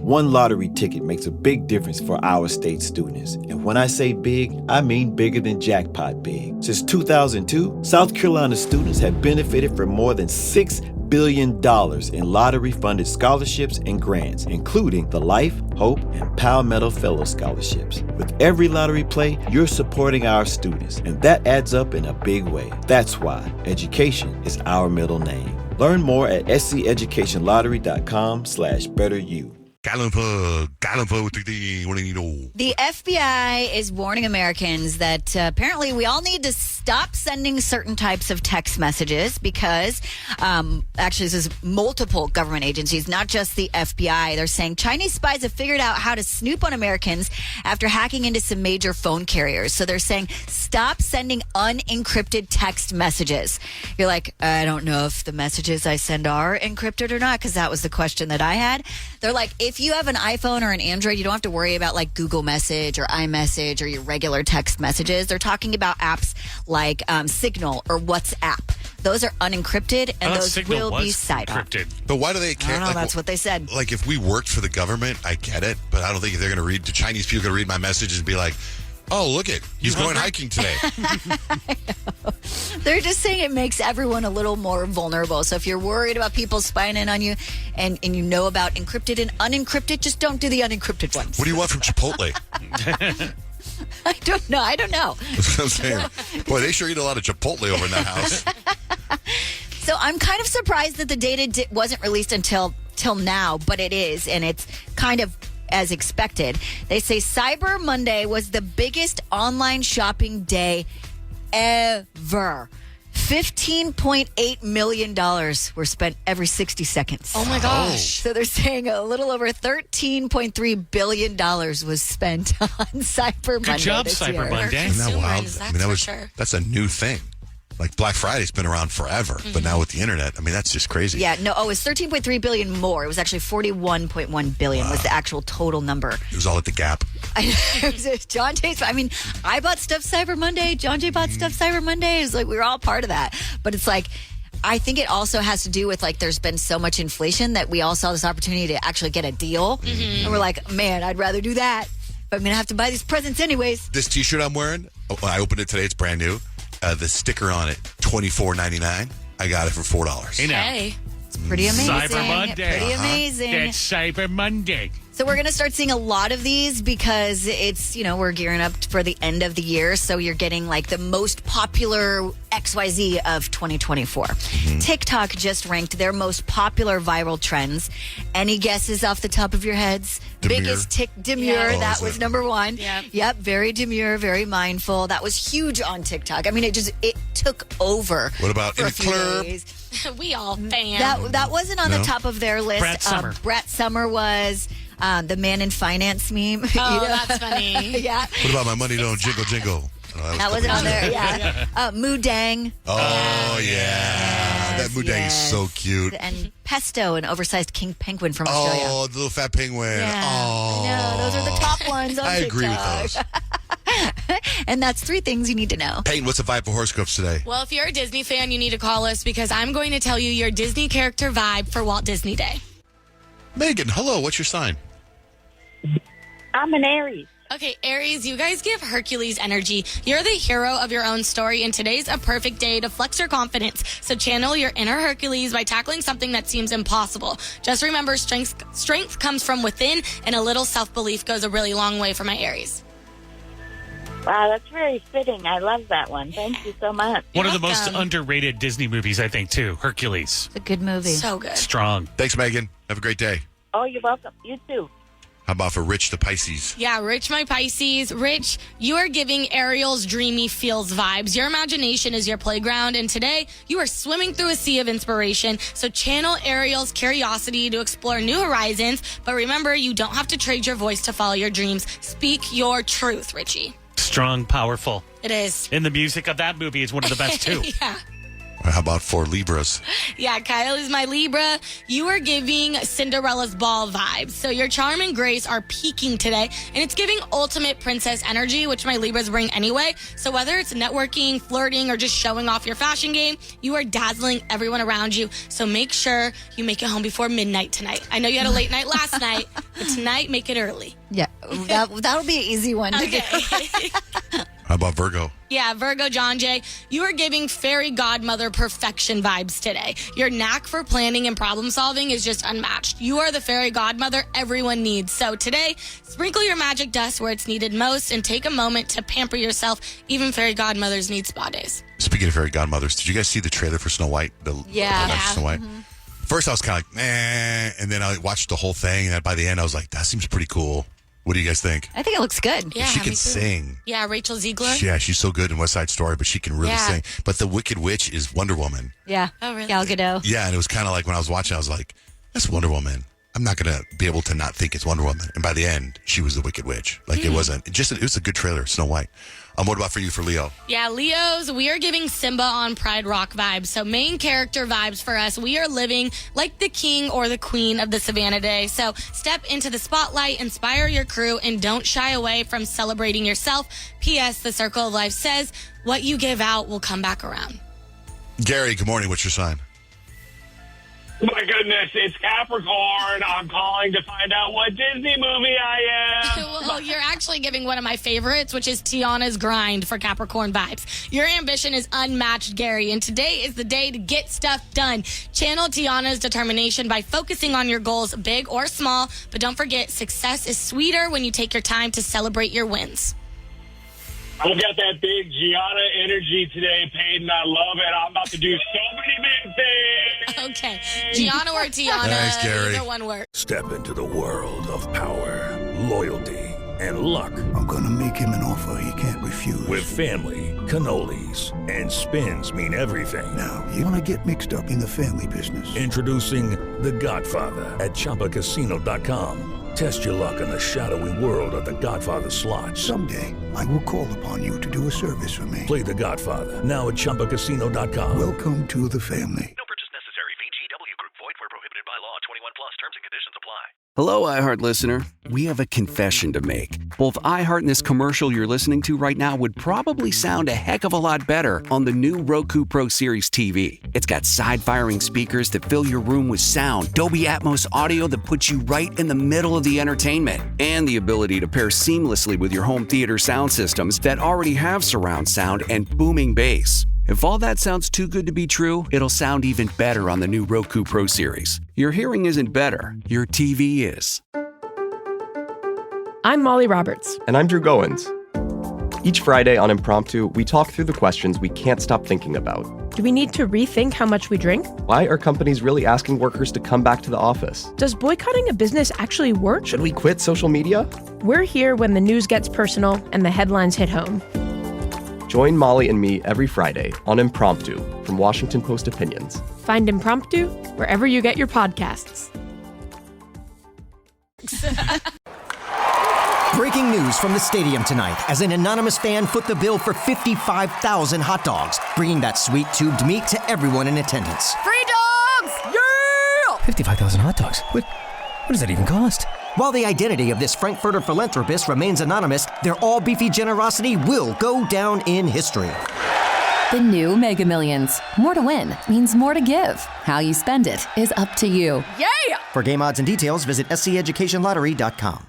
One lottery ticket makes a big difference for our state students. And when I say big, I mean bigger than jackpot big. Since 2002, South Carolina students have benefited from more than $6 billion in lottery-funded scholarships and grants, including the Life, Hope, and Palmetto Fellow Scholarships. With every lottery play, you're supporting our students, and that adds up in a big way. That's why education is our middle name. Learn more at scedgecationlottery.com/betteryou. The FBI is warning Americans that apparently we all need to stop sending certain types of text messages because actually this is multiple government agencies, not just the FBI. They're saying Chinese spies have figured out how to snoop on Americans after hacking into some major phone carriers. So they're saying stop sending unencrypted text messages. You're like, I don't know if the messages I send are encrypted or not, because that was the question that I had. They're like, if you have an iPhone or an Android, you don't have to worry about like Google Message or iMessage or your regular text messages. They're talking about apps like Signal or WhatsApp. Those are unencrypted, and those Signal will be side encrypted. But why do they care? I don't know, that's what they said. Like, if we worked for the government, I get it, but I don't think they're going to read, the Chinese people going to read my messages and be like, oh, look it, he's going hiking today. They're just saying it makes everyone a little more vulnerable. So if you're worried about people spying in on you and you know about encrypted and unencrypted, just don't do the unencrypted ones. What do you want from Chipotle? I don't know. That's what I'm saying. Boy, they sure eat a lot of Chipotle over in that house. So I'm kind of surprised that the data wasn't released until now, but it is, and it's kind of as expected. They say Cyber Monday was the biggest online shopping day ever. $15.8 million were spent every 60 seconds. Oh, my gosh. So they're saying a little over $13.3 billion was spent on Cyber Monday. Good job, this Cyber year. Monday. Isn't that wild? Sure. That's a new thing. Like Black Friday's been around forever, but now with the internet, I mean, that's just crazy. Yeah, no, it's 13.3 billion more. It was actually 41.1 billion was the actual total number. It was all at the Gap. It was John Jay's. I mean, I bought stuff Cyber Monday. John Jay bought stuff Cyber Monday. It's like we were all part of that. But it's like, I think it also has to do with like there's been so much inflation that we all saw this opportunity to actually get a deal. And we're like, man, I'd rather do that. But I'm going to have to buy these presents anyways. This T-shirt I'm wearing, I opened it today. It's brand new. The sticker on it, $24.99. I got it for $4. Hey. It's pretty amazing. Cyber Monday. Pretty amazing. That's Cyber Monday. So we're going to start seeing a lot of these because it's, we're gearing up for the end of the year. So you're getting like the most popular XYZ of 2024. TikTok just ranked their most popular viral trends. Any guesses off the top of your heads? Demure. Demure. Yeah. That was number one. Yeah. Yep. Very demure, very mindful. That was huge on TikTok. I mean, it took over. What about for in a few club? days. We all fan. That wasn't on the top of their list. Brett Summer. Brett Summer was the man in finance meme. Oh, that's funny. Yeah. What about my money don't jingle jingle? Oh, That wasn't on there. Yeah. Moodang. Oh, yeah. That Moodang is so cute. And Pesto, an oversized king penguin from Australia. Oh, the little fat penguin. Yeah. Oh. I know. Those are the top ones on I TikTok. agree with those. And that's 3 things you need to know. Payton, what's the vibe for horoscopes today? Well, if you're a Disney fan, you need to call us because I'm going to tell you your Disney character vibe for Walt Disney Day. Megan, hello. What's your sign? I'm an Aries. Okay, Aries, you guys give Hercules energy. You're the hero of your own story, and today's a perfect day to flex your confidence. So channel your inner Hercules by tackling something that seems impossible. Just remember, strength comes from within, and a little self-belief goes a really long way for my Aries. Wow, that's very fitting. I love that one. Thank you so much. One of the most welcome. underrated Disney movies, I think, too. Hercules. It's a good movie. So good. Strong. Thanks, Megan. Have a great day. Oh, you're welcome. You too. How about for Rich the Pisces? Yeah, Rich, my Pisces. Rich, you are giving Ariel's dreamy feels vibes. Your imagination is your playground, and today you are swimming through a sea of inspiration. So channel Ariel's curiosity to explore new horizons. But remember, you don't have to trade your voice to follow your dreams. Speak your truth, Richie. Strong, powerful. It is. And the music of that movie is one of the best, too. Yeah. How about for Libras? Yeah, Kyle is my Libra. You are giving Cinderella's ball vibes. So your charm and grace are peaking today, and it's giving ultimate princess energy, which my Libras bring anyway. So whether it's networking, flirting, or just showing off your fashion game, you are dazzling everyone around you. So make sure you make it home before midnight tonight. I know you had a late night last night, but tonight, make it early. Yeah, that'll be an easy one to Okay. get. How about Virgo? Yeah, Virgo, John Jay, you are giving fairy godmother perfection vibes today. Your knack for planning and problem solving is just unmatched. You are the fairy godmother everyone needs. So today, sprinkle your magic dust where it's needed most and take a moment to pamper yourself. Even fairy godmothers need spa days. Speaking of fairy godmothers, did you guys see the trailer for Snow White? Yeah. Snow White. First, I was kind of like, and then I watched the whole thing, and by the end, I was like, that seems pretty cool. What do you guys think? I think it looks good. Yeah, She me can too. sing. Yeah, Rachel Ziegler. Yeah, she's so good in West Side Story, but she can really sing. But the Wicked Witch is Wonder Woman. Yeah. Oh, really? Gal Gadot. Yeah, and it was kind of like when I was watching, I was like, that's Wonder Woman. I'm not going to be able to not think it's Wonder Woman. And by the end, she was the Wicked Witch. Like, it was a good trailer, Snow White. What about for you for Leo? Yeah, Leos, we are giving Simba on Pride Rock vibes. So main character vibes for us. We are living like the king or the queen of the Savannah today. So step into the spotlight, inspire your crew, and don't shy away from celebrating yourself. P.S. The Circle of Life says, what you give out will come back around. Gary, good morning. What's your sign? My goodness, it's Capricorn. I'm calling to find out what Disney movie I am. Well, you're actually giving one of my favorites, which is Tiana's Grind for Capricorn vibes. Your ambition is unmatched, Gary, and today is the day to get stuff done. Channel Tiana's determination by focusing on your goals, big or small, but don't forget, success is sweeter when you take your time to celebrate your wins. I've got that big Gianna energy today, Payton. I love it. I'm about to do so many big things. Okay, Gianna or Tiana, Thanks, Gary. either one works. Step into the world of power, loyalty, and luck. I'm gonna make him an offer he can't refuse. With family, cannolis, and spins mean everything. Now, you wanna get mixed up in the family business. Introducing The Godfather at ChumbaCasino.com. Test your luck in the shadowy world of The Godfather slot. Someday, I will call upon you to do a service for me. Play The Godfather now at ChumbaCasino.com. Welcome to the family. No purchase necessary. VGW Group. Void where prohibited by law. 21 plus. Terms and conditions apply. Hello, iHeart listener. We have a confession to make. Both iHeart and this commercial you're listening to right now would probably sound a heck of a lot better on the new Roku Pro Series TV. It's got side-firing speakers that fill your room with sound, Dolby Atmos audio that puts you right in the middle of the entertainment, and the ability to pair seamlessly with your home theater sound systems that already have surround sound and booming bass. If all that sounds too good to be true, it'll sound even better on the new Roku Pro Series. Your hearing isn't better, your TV is. I'm Molly Roberts. And I'm Drew Goins. Each Friday on Impromptu, we talk through the questions we can't stop thinking about. Do we need to rethink how much we drink? Why are companies really asking workers to come back to the office? Does boycotting a business actually work? Should we quit social media? We're here when the news gets personal and the headlines hit home. Join Molly and me every Friday on Impromptu from Washington Post Opinions. Find Impromptu wherever you get your podcasts. Breaking news from the stadium tonight as an anonymous fan foot the bill for 55,000 hot dogs, bringing that sweet tubed meat to everyone in attendance. Free dogs! Yeah! 55,000 hot dogs? What does that even cost? While the identity of this Frankfurter philanthropist remains anonymous, their all-beefy generosity will go down in history. The new Mega Millions. More to win means more to give. How you spend it is up to you. For game odds and details, visit sceducationlottery.com.